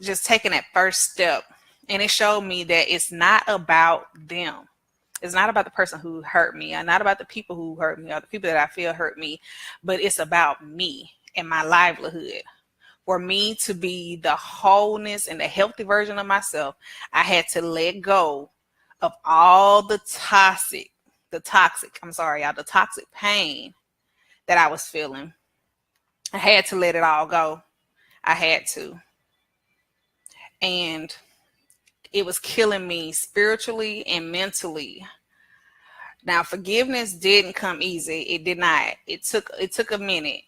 just taking that first step. And it showed me that it's not about them. It's not about the person who hurt me, or not about the people who hurt me, or the people that I feel hurt me, but it's about me and my livelihood. For me to be the wholeness and the healthy version of myself, I had to let go of all the toxic pain that I was feeling. I had to let it all go. I had to. And it was killing me spiritually and mentally. Now, forgiveness didn't come easy. It did not. It took a minute,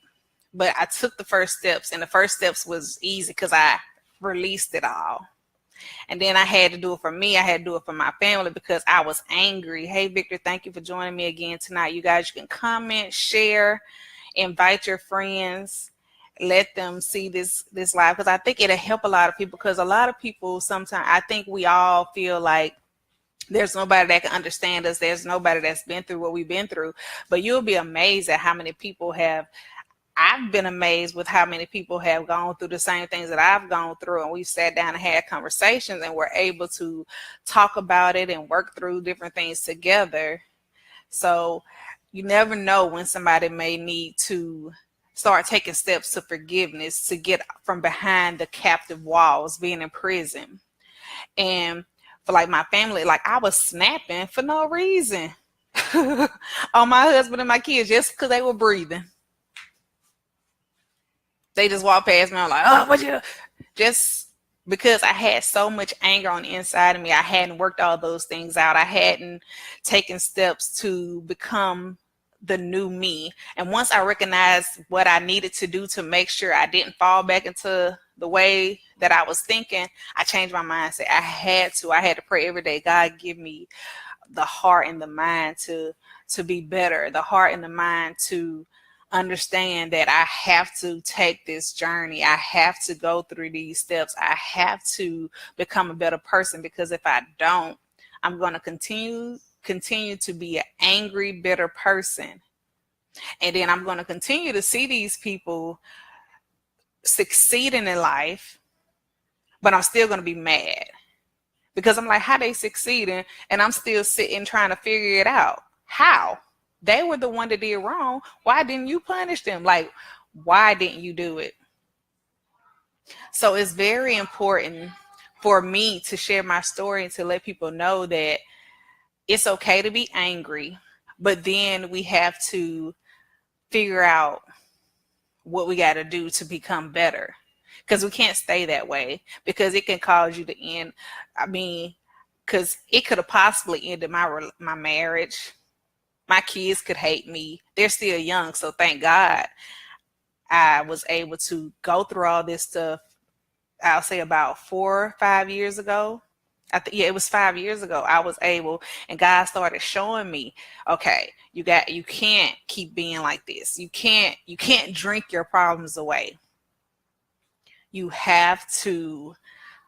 but I took the first steps, and the first steps was easy because I released it all. And then I had to do it for me. I had to do it for my family because I was angry. Hey, Victor, thank you for joining me again tonight. You guys, you can comment, share, invite your friends, let them see this live, because I think it'll help a lot of people. Because a lot of people, sometimes I think we all feel like there's nobody that can understand us. There's nobody that's been through what we've been through. But you'll be amazed at how many people have. I've been amazed with how many people have gone through the same things that I've gone through, and we've sat down and had conversations, and we're able to talk about it and work through different things together. So you never know when somebody may need to start taking steps to forgiveness to get from behind the captive walls, being in prison. And for like my family, like I was snapping for no reason on my husband and my kids just because they were breathing. They just walked past me. I'm like, oh, what you? Just because I had so much anger on the inside of me. I hadn't worked all those things out. I hadn't taken steps to become the new me. And once I recognized what I needed to do to make sure I didn't fall back into the way that I was thinking, I changed my mindset. I had to pray every day. God, give me the heart and the mind to be better, the heart and the mind to understand that I have to take this journey. I have to go through these steps. I have to become a better person, because if I don't, I'm going to continue to be an angry, bitter person. And then I'm going to continue to see these people succeeding in life, but I'm still going to be mad because I'm like, how they succeeding and I'm still sitting trying to figure it out. How? They were the one that did wrong. Why didn't you punish them? Like, why didn't you do it? So it's very important for me to share my story and to let people know that it's okay to be angry, but then we have to figure out what we got to do to become better, because we can't stay that way, because it can cause you to end. I mean, because it could have possibly ended my marriage. My kids could hate me. They're still young, so thank God I was able to go through all this stuff. I'll say about 4 or 5 years ago. It was 5 years ago. I was able, and God started showing me, okay, you can't keep being like this. You can't drink your problems away. You have to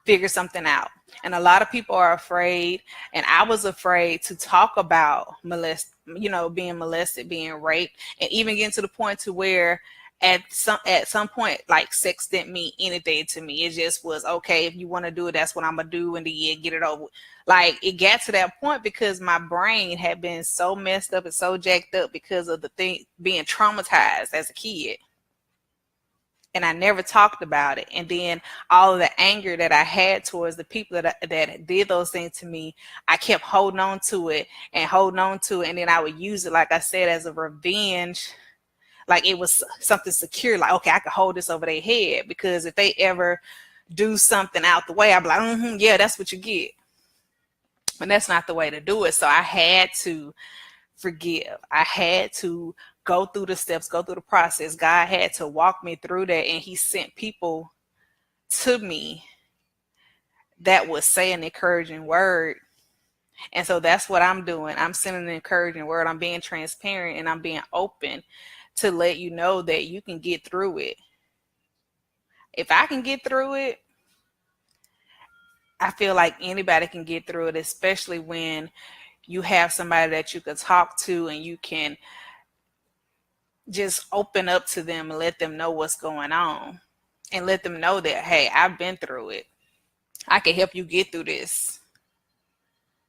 figure something out. And a lot of people are afraid, and I was afraid to talk about being molested, being raped, and even getting to the point to where at some point, like, sex didn't mean anything to me. It just was, okay, if you want to do it, that's what I'm gonna do, and then get it over. Like, it got to that point because my brain had been so messed up and so jacked up because of the thing, being traumatized as a kid. And I never talked about it. And then all of the anger that I had towards the people that did those things to me, I kept holding on to it and holding on to it. And then I would use it, like I said, as a revenge. Like it was something secure. Like, okay, I could hold this over their head, because if they ever do something out the way, I'd be like, yeah, that's what you get. And that's not the way to do it. So I had to forgive. I had to go through the steps, go through the process. God had to walk me through that, and he sent people to me that would say an encouraging word. And so that's what I'm doing. I'm sending an encouraging word. I'm being transparent, and I'm being open to let you know that you can get through it. If I can get through it, I feel like anybody can get through it, especially when you have somebody that you can talk to and you can just open up to them and let them know what's going on, and let them know that, hey, I've been through it. I can help you get through this.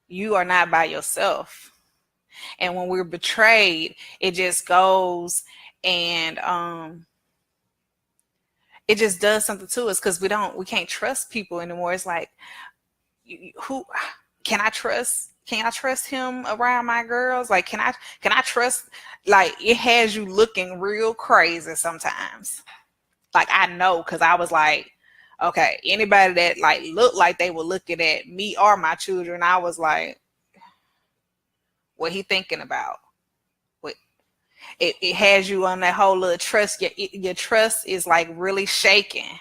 You are not by yourself. And when we're betrayed, it just goes and it just does something to us because we can't trust people anymore. It's like, who can I trust? Can I trust him around my girls? Like, can I trust? Like, it has you looking real crazy sometimes. Like, I know because I was like, okay, anybody that like looked like they were looking at me or my children, I was like, what he thinking about? What it has you on that whole little trust. Your trust is like really shaking.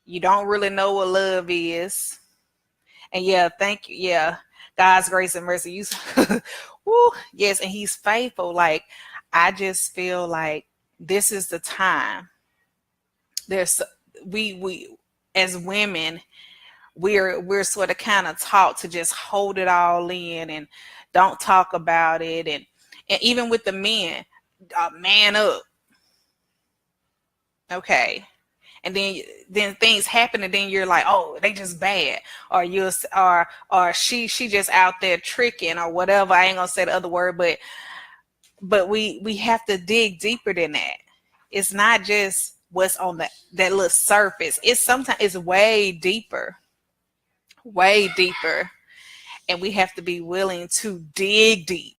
You don't really know what love is. And yeah, thank you. Yeah, God's grace and mercy. You, woo, yes, and He's faithful. Like, I just feel like this is the time. There's we as women, we're sort of kind of taught to just hold it all in and don't talk about it, and even with the men, man up, okay. And then things happen, and then you're like, oh, they just bad, or or she just out there tricking or whatever. I ain't gonna say the other word, but we have to dig deeper than that. It's not just what's on that little surface. It's way deeper, and we have to be willing to dig deep.